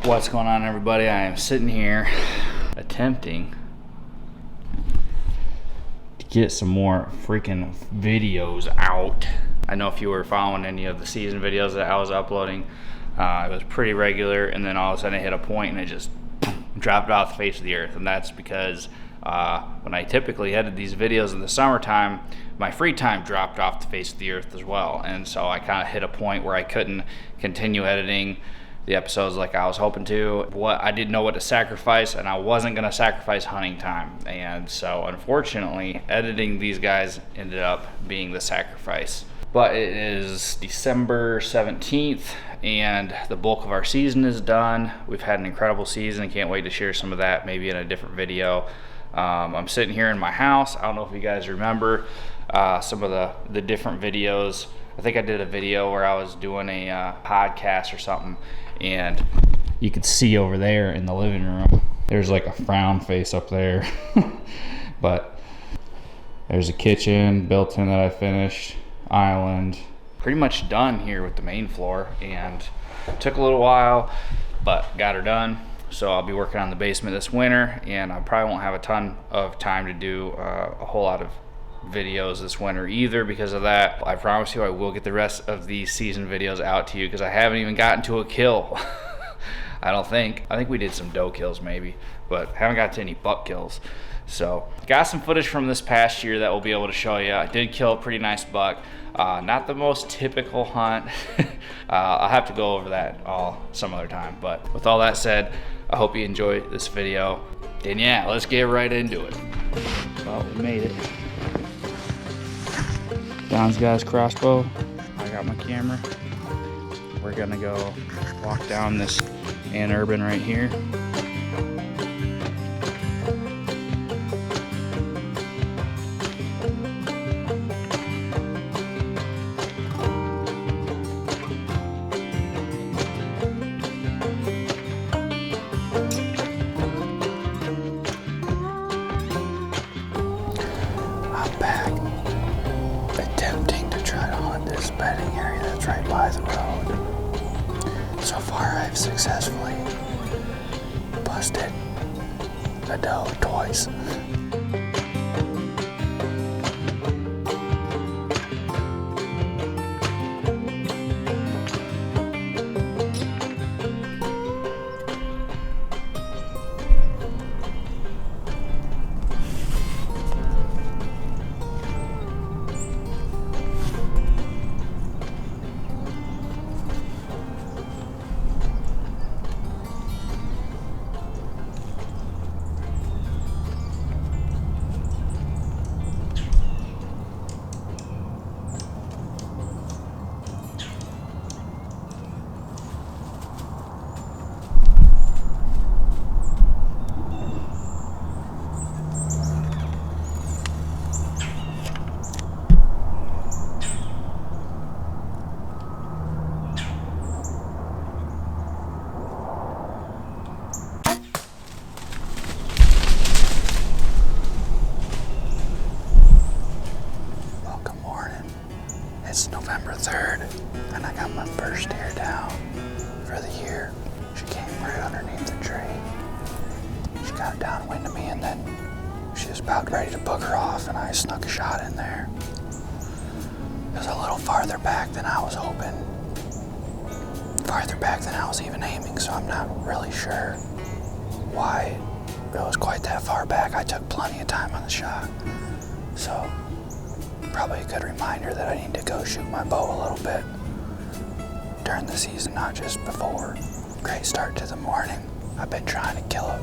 What's going on, everybody? I am sitting here attempting to get some more freaking videos out. I know if you were following any of the season videos that I was uploading, it was pretty regular, and then all of a sudden it hit a point and it just dropped off the face of the earth. And that's because when I typically edit these videos in the summertime, my free time dropped off the face of the earth as well. And so I kind of hit a point where I couldn't continue editing the episodes like I was hoping to. I didn't know what to sacrifice, and I wasn't going to sacrifice hunting time. And so unfortunately, editing these guys ended up being the sacrifice. But it is December 17th, and the bulk of our season is done. We've had an incredible season. Can't wait to share some of that, maybe in a different video. I'm sitting here in my house. I don't know if you guys remember some of the different videos. I think I did a video where I was doing a podcast or something, and you could see over there in the living room, there's like a frown face up there. But there's a kitchen built in that I finished, island. Pretty much done here with the main floor, and it took a little while, but got her done. So I'll be working on the basement this winter, and I probably won't have a ton of time to do a whole lot of videos this winter either because of that. I promise you I will get the rest of these season videos out to you, because I haven't even gotten to a kill. I think we did some doe kills maybe, but haven't got to any buck kills. So got some footage from this past year that we'll be able to show you. I did kill a pretty nice buck. Not the most typical hunt. I'll have to go over that some other time. But with all that said, I hope you enjoyed this video. And yeah, let's get right into it. Well, we made it. Don's got his crossbow. I got my camera. We're gonna go walk down this Ann Urban right here. I'm back, attempting to try to hunt this bedding area that's right by the road. So far I've successfully busted a doe twice. It's November 3rd, and I got my first deer down for the year. She came right underneath the tree. She got downwind of me, and then she was about ready to booger off, and I snuck a shot in there. It was a little farther back than I was hoping. Farther back than I was even aiming, so I'm not really sure why it was quite that far back. I took plenty of time on the shot. So probably a good reminder that I need to go shoot my bow a little bit during the season, not just before. Great start to the morning. I've been trying to kill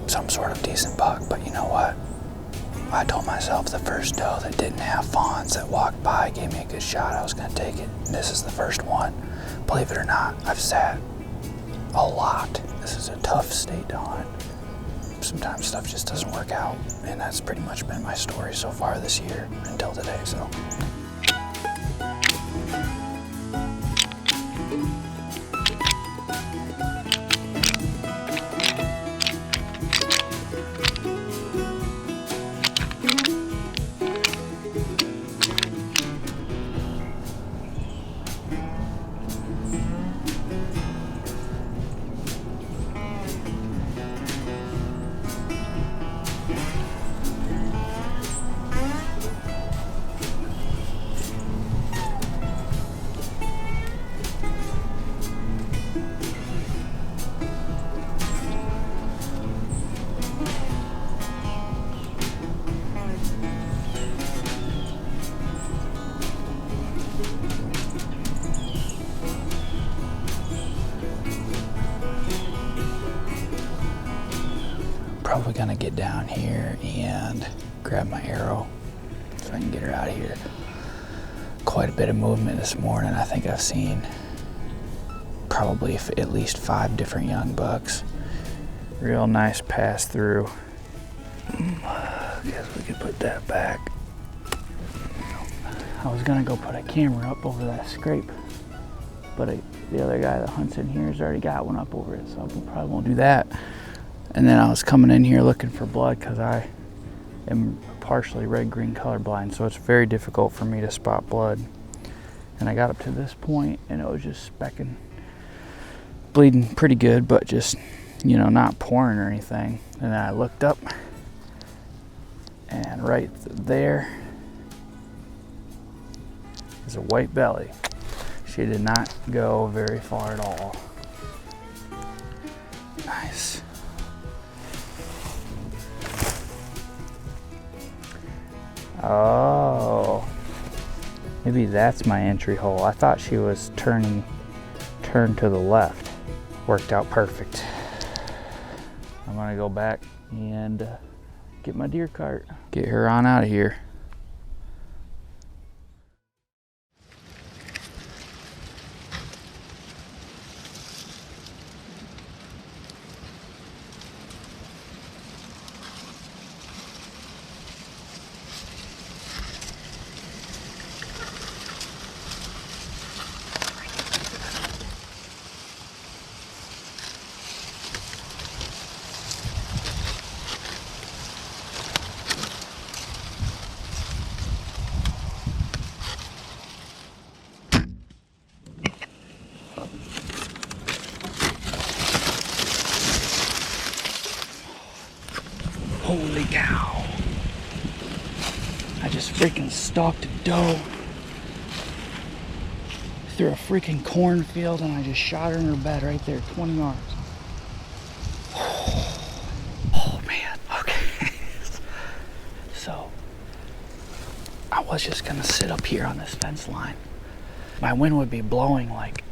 some sort of decent buck, but you know what? I told myself the first doe that didn't have fawns that walked by gave me a good shot, I was going to take it. And this is the first one. Believe it or not, I've sat a lot. This is a tough state to hunt. Sometimes stuff just doesn't work out, and that's pretty much been my story so far this year until today. So probably gonna get down here and grab my arrow so I can get her out of here. Quite a bit of movement this morning. I think I've seen probably at least 5 different young bucks. Real nice pass through. Guess we could put that back. I was gonna go put a camera up over that scrape, but the other guy that hunts in here has already got one up over it, so I probably won't do that. And then I was coming in here looking for blood because I am partially red-green colorblind, so it's very difficult for me to spot blood. And I got up to this point and it was just specking, bleeding pretty good, but just, you know, not pouring or anything. And then I looked up and right there is a white belly. She did not go very far at all. Nice. Oh, maybe that's my entry hole. I thought she was turned to the left. Worked out perfect. I'm gonna go back and get my deer cart. Get her on out of here. Holy cow. I just freaking stalked a doe through a freaking cornfield and I just shot her in her bed right there, 20 yards. Oh man, okay. So, I was just gonna sit up here on this fence line. My wind would be blowing like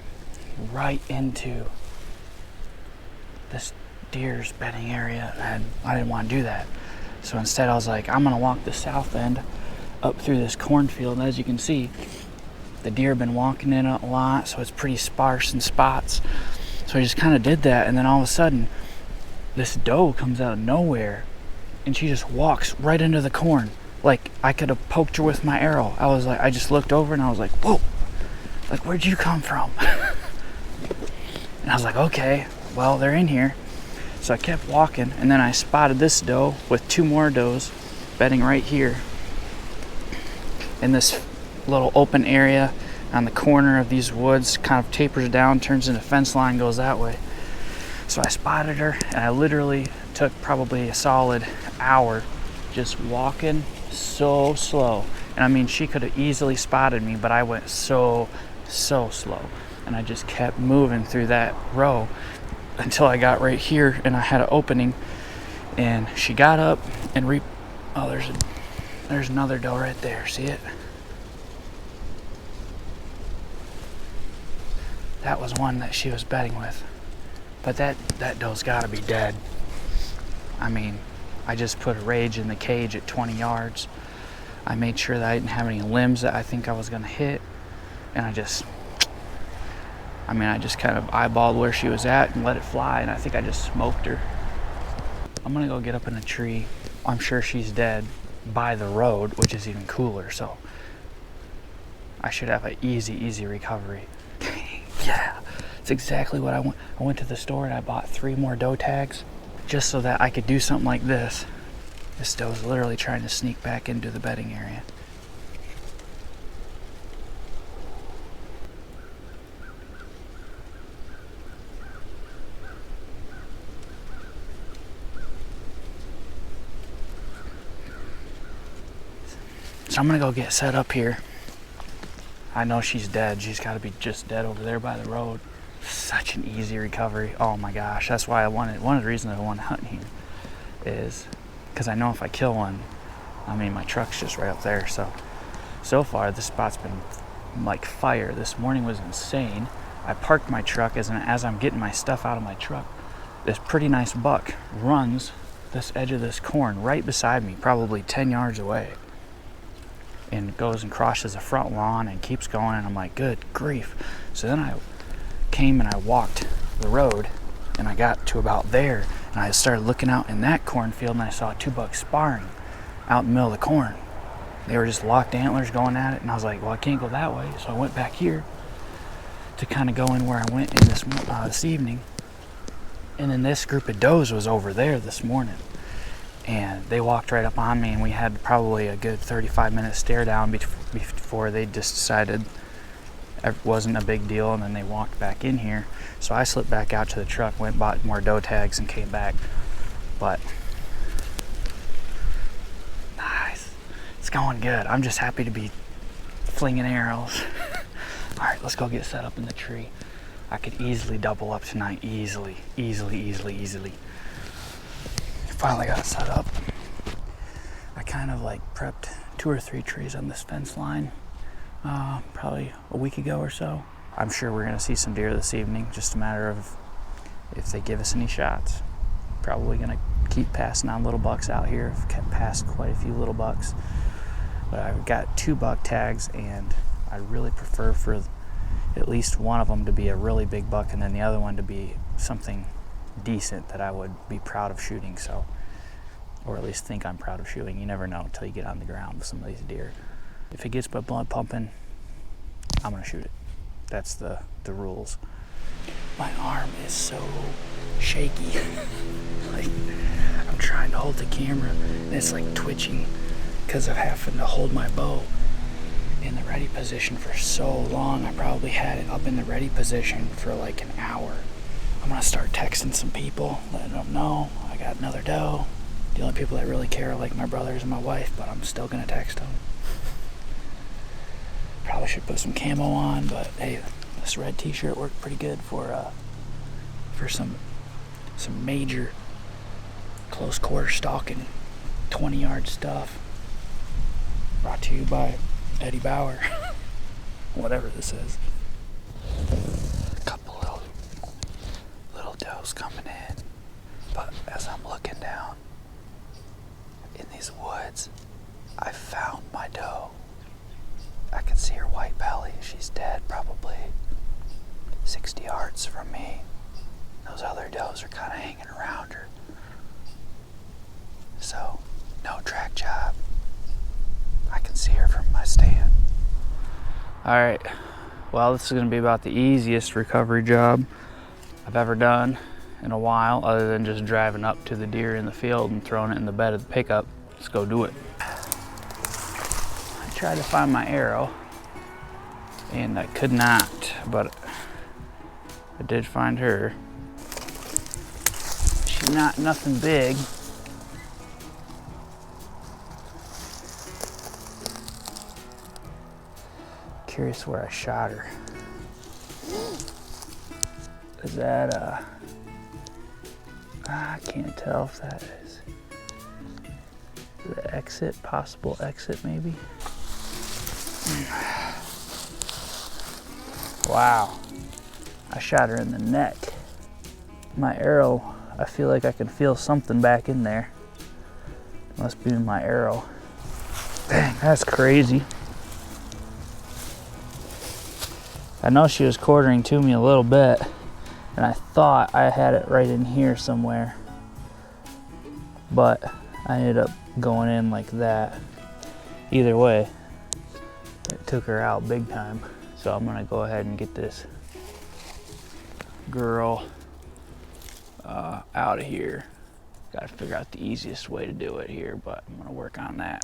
right into this deer's bedding area, and I didn't want to do that. So instead I was like, I'm gonna walk the south end up through this cornfield, and as you can see, the deer have been walking in a lot, so it's pretty sparse in spots. So I just kind of did that, and then all of a sudden this doe comes out of nowhere and she just walks right into the corn. Like I could have poked her with my arrow. I was like, I just looked over and I was like, whoa, like where'd you come from? And I was like, okay, well, they're in here. So I kept walking, and then I spotted this doe with 2 more does bedding right here in this little open area on the corner of these woods. Kind of tapers down, turns into fence line, goes that way. So I spotted her, and I literally took probably a solid hour just walking so slow. And I mean, she could have easily spotted me, but I went so slow. And I just kept moving through that row until I got right here and I had an opening, and she got up and oh, there's another doe right there. See it? That was one that she was bedding with, but that doe's got to be dead. I mean, I just put a rage in the cage at 20 yards. I made sure that I didn't have any limbs that I think I was gonna hit, and I just kind of eyeballed where she was at and let it fly, and I think I just smoked her. I'm gonna go get up in a tree. I'm sure she's dead by the road, which is even cooler, so I should have an easy recovery. Yeah, it's exactly what I want. I went to the store and I bought 3 more doe tags just so that I could do something like this. This doe's literally trying to sneak back into the bedding area. So I'm gonna go get set up here. I know she's dead. She's gotta be just dead over there by the road. Such an easy recovery. Oh my gosh, that's why one of the reasons I want to hunt here is because I know if I kill one, I mean, my truck's just right up there. So far this spot's been like fire. This morning was insane. I parked my truck as I'm getting my stuff out of my truck. This pretty nice buck runs this edge of this corn right beside me, probably 10 yards away. And it goes and crosses the front lawn and keeps going, and I'm like, good grief. So then I came and I walked the road, and I got to about there, and I started looking out in that cornfield, and I saw 2 bucks sparring out in the middle of the corn. They were just locked antlers going at it, and I was like, well, I can't go that way. So I went back here to kind of go in where I went in this evening. And then this group of does was over there this morning. And they walked right up on me, and we had probably a good 35-minute stare down before they just decided it wasn't a big deal, and then they walked back in here. So I slipped back out to the truck, went bought more doe tags, and came back. But nice, it's going good. I'm just happy to be flinging arrows. All right, let's go get set up in the tree. I could easily double up tonight, easily. Finally got it set up. I kind of like prepped 2 or 3 trees on this fence line probably a week ago or so. I'm sure we're gonna see some deer this evening, just a matter of if they give us any shots. Probably gonna keep passing on little bucks out here. I've kept passed quite a few little bucks, but I've got 2 buck tags, and I really prefer for at least one of them to be a really big buck, and then the other one to be something decent that I would be proud of shooting. So, or at least think I'm proud of shooting. You never know until you get on the ground with some of these deer. If it gets my blood pumping, I'm gonna shoot it. That's the rules. My arm is so shaky. Like, I'm trying to hold the camera and it's like twitching because of having to hold my bow in the ready position for so long. I probably had it up in the ready position for like an hour. I'm gonna start texting some people, letting them know I got another doe. The only people that really care are like my brothers and my wife, but I'm still gonna text them. Probably should put some camo on, but hey, this red t-shirt worked pretty good for some major close quarter stalking, 20-yard stuff. Brought to you by Eddie Bauer. Whatever this is. A couple little does coming in, but as I'm looking down in these woods, I found my doe. I can see her white belly. She's dead, probably 60 yards from me. Those other does are kind of hanging around her. So, no track job. I can see her from my stand. All right, well, this is gonna be about the easiest recovery job I've ever done in a while, other than just driving up to the deer in the field and throwing it in the bed of the pickup. Let's go do it. I tried to find my arrow and I could not, but I did find her. She's not nothing big. Curious where I shot her. Is that I can't tell if that is the exit, possible exit maybe. Wow, I shot her in the neck. My arrow, I feel like I can feel something back in there. Must be my arrow. Dang, that's crazy. I know she was quartering to me a little bit, and I thought I had it right in here somewhere, but I ended up going in like that. Either way, it took her out big time. So I'm gonna go ahead and get this girl out of here. Gotta figure out the easiest way to do it here, but I'm gonna work on that.